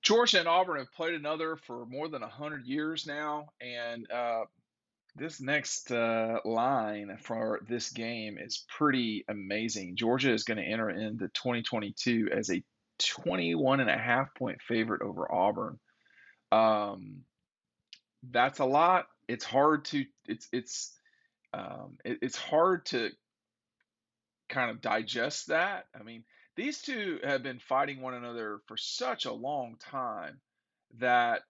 Georgia and Auburn have played another for more than 100 years now, and this next line for this game is pretty amazing. Georgia is going to enter into 2022 as a 21.5 point favorite over Auburn. Um, that's a lot. It's hard to kind of digest that. I mean, these two have been fighting one another for such a long time that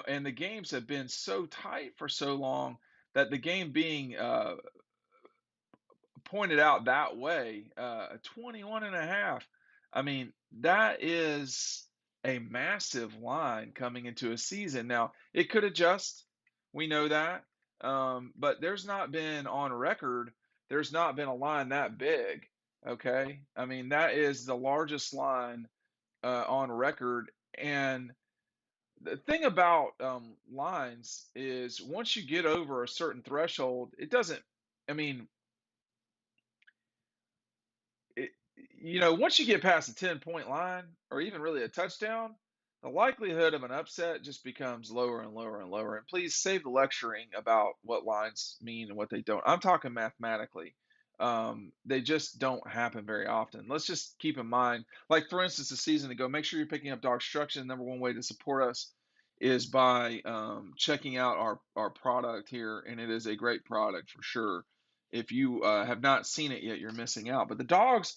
and the games have been so tight for so long that the game being pointed out that way, 21 and a half. I mean, that is a massive line coming into a season. Now, it could adjust. We know that. But there's not been a line that big. Okay. I mean, that is the largest line on record. And the thing about lines is once you get over a certain threshold, it doesn't, I mean, once you get past a 10-point line or even really a touchdown, the likelihood of an upset just becomes lower and lower and lower. And please save the lecturing about what lines mean and what they don't. I'm talking mathematically. They just don't happen very often. Let's just keep in mind, like for instance, a season ago, make sure you're picking up DAWGSTRUCTION. Number one way to support us is by checking out our product here, and it is a great product for sure. If you have not seen it yet, you're missing out. But the Dogs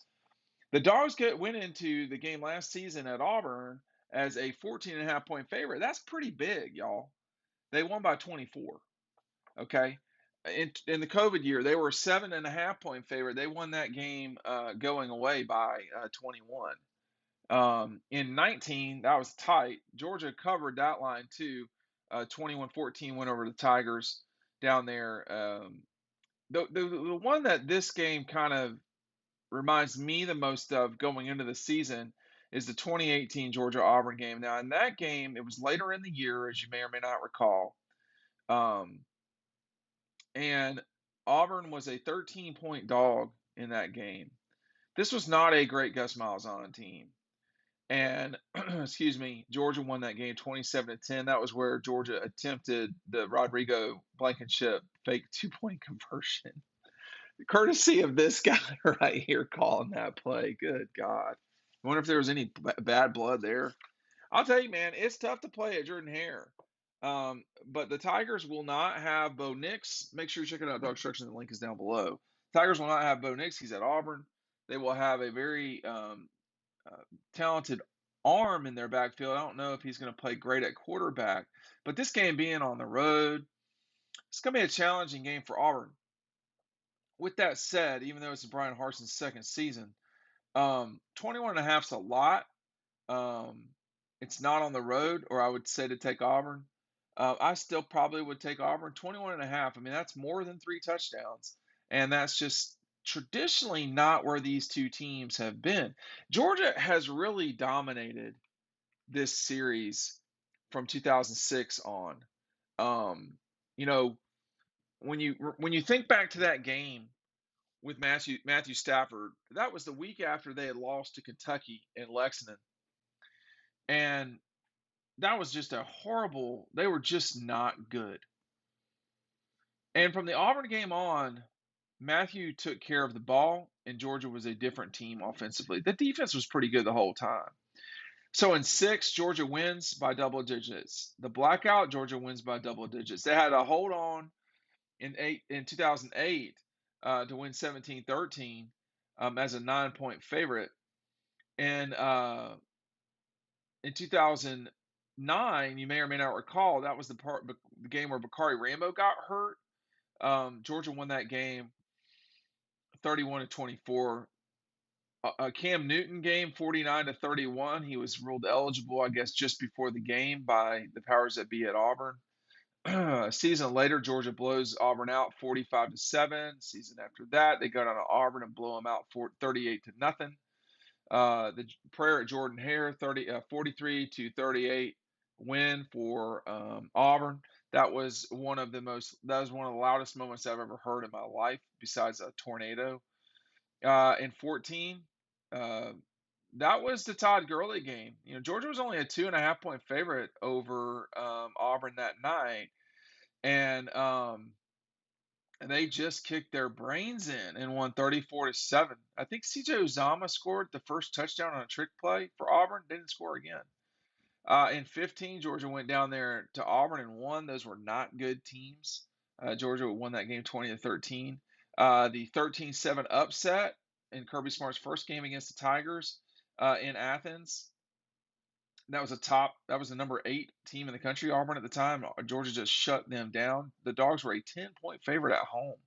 went into the game last season at Auburn as a 14.5 point favorite. That's pretty big, y'all. They won by 24. Okay. In the COVID year, they were a 7.5 point favorite. They won that game going away by 21. In 19, that was tight. Georgia covered that line too. 21-14 went over the Tigers down there. The one that this game kind of reminds me the most of going into the season is the 2018 Georgia Auburn game. Now, in that game, it was later in the year, as you may or may not recall, um, and Auburn was a 13-point dog in that game. This was not a great Gus Malzahn team. And excuse me, Georgia won that game 27-10. That was where Georgia attempted the Rodrigo Blankenship fake 2-point conversion, courtesy of this guy right here calling that play. Good God. I wonder if there was any bad blood there. I'll tell you, man, it's tough to play at Jordan-Hare. But the Tigers will not have Bo Nix. Make sure you check it out, DAWGSTRUCTION. The link is down below. Tigers will not have Bo Nix. He's at Auburn. They will have a very talented arm in their backfield. I don't know if he's going to play great at quarterback. But this game being on the road, it's going to be a challenging game for Auburn. With that said, even though it's Brian Harsin's second season, 21 and a half is a lot. It's not on the road, or I would say to take Auburn. I still probably would take Auburn. 21 and a half, I mean, that's more than 3 touchdowns. And that's just traditionally not where these two teams have been. Georgia has really dominated this series from 2006 on. You know, when you think back to that game with Matthew Stafford, that was the week after they had lost to Kentucky in Lexington. And that was just they were just not good. And from the Auburn game on, Matthew took care of the ball, and Georgia was a different team offensively. The defense was pretty good the whole time. So in 6, Georgia wins by double digits. The blackout, Georgia wins by double digits. They had to hold on in 2008 to win 17-13 as a 9-point favorite. And in 2009, you may or may not recall, that was the game where Bakari Rambo got hurt. Georgia won that game 31-24. A Cam Newton game, 49-31. He was ruled eligible, I guess, just before the game by the powers that be at Auburn. A season later, Georgia blows Auburn out 45-7. Season after that, they go down to Auburn and blow them out 38-0. The prayer at Jordan-Hare, 43-38 win for Auburn. That was one of the loudest moments I've ever heard in my life, besides a tornado. In 14, That was the Todd Gurley game. Georgia was only a 2.5 point favorite over Auburn that night, and they just kicked their brains in and won 34-7. I think C.J. Uzomah scored the first touchdown on a trick play for Auburn. Didn't score again. In 15, Georgia went down there to Auburn and won. Those were not good teams. Georgia won that game 20-13. The 13-7 upset in Kirby Smart's first game against the Tigers in Athens. That was the number 8 team in the country, Auburn at the time. Georgia just shut them down. The Dogs were a 10-point favorite at home.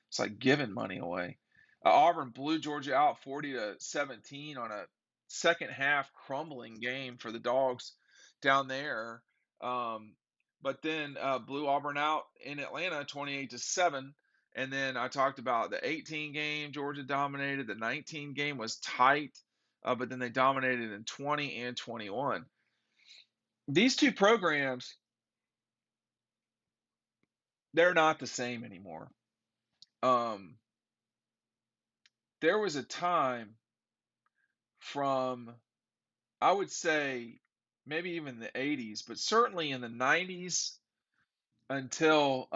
It's like giving money away. Auburn blew Georgia out 40-17 on a second half crumbling game for the Dogs down there. But then blew Auburn out in Atlanta 28-7. And then I talked about the 18 game, Georgia dominated. The 19 game was tight, but then they dominated in 20 and 21. These two programs, they're not the same anymore. There was a time from, I would say, maybe even the 80s, but certainly in the 90s until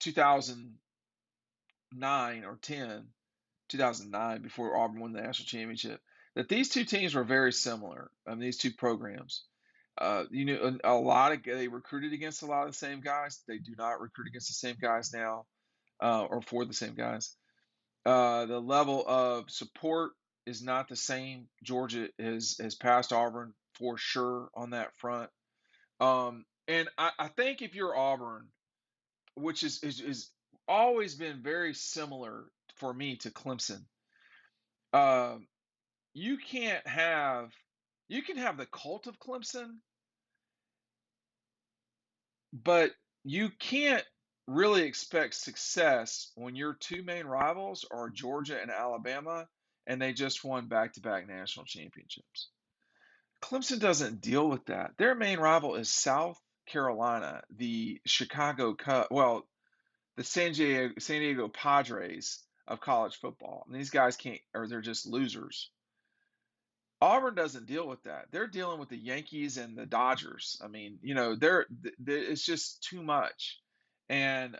2009 or 2009, before Auburn won the national championship, that these two teams were very similar. These two programs. They recruited against a lot of the same guys. They do not recruit against the same guys now, or for the same guys. The level of support is not the same. Georgia has passed Auburn for sure on that front. And I think if you're Auburn, which is always been very similar for me to Clemson, um, you can have the cult of Clemson, but you can't really expect success when your two main rivals are Georgia and Alabama, and they just won back-to-back national championships. Clemson doesn't deal with that. Their main rival is South Carolina, the Chicago Cubs, well, the San Diego Padres of college football. And these guys can't, or they're just losers. Auburn doesn't deal with that. They're dealing with the Yankees and the Dodgers. I mean, it's just too much. And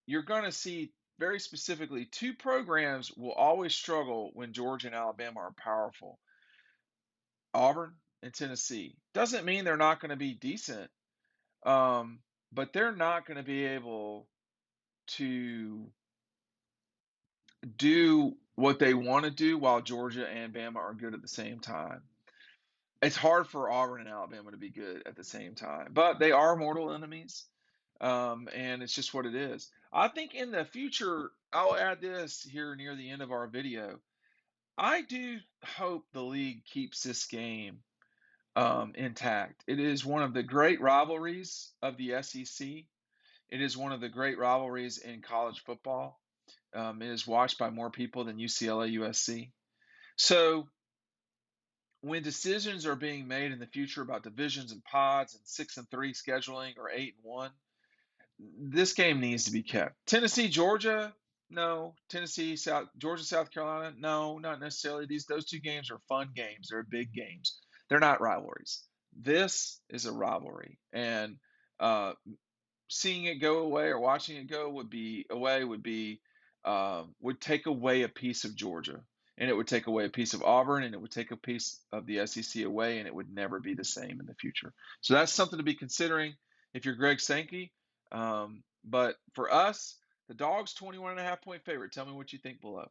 you're going to see very specifically two programs will always struggle when Georgia and Alabama are powerful. Auburn and Tennessee. Doesn't mean they're not going to be decent, but they're not going to be able to do what they want to do while Georgia and Bama are good at the same time. It's hard for Auburn and Alabama to be good at the same time, but they are mortal enemies, and it's just what it is. I think in the future, I'll add this here near the end of our video. I do hope the league keeps this game intact. It is one of the great rivalries of the SEC. It is one of the great rivalries in college football. It is watched by more people than UCLA, USC. So when decisions are being made in the future about divisions and pods and 6-3 scheduling or 8-1, this game needs to be kept. Tennessee, Georgia, no. Georgia, South Carolina, no, not necessarily. Those two games are fun games. They're big games. They're not rivalries. This is a rivalry, and seeing it go away or watching it go would take away a piece of Georgia, and it would take away a piece of Auburn, and it would take a piece of the SEC away, and it would never be the same in the future. So that's something to be considering if you're Greg Sankey. But for us, the Dogs 21.5 point favorite. Tell me what you think below.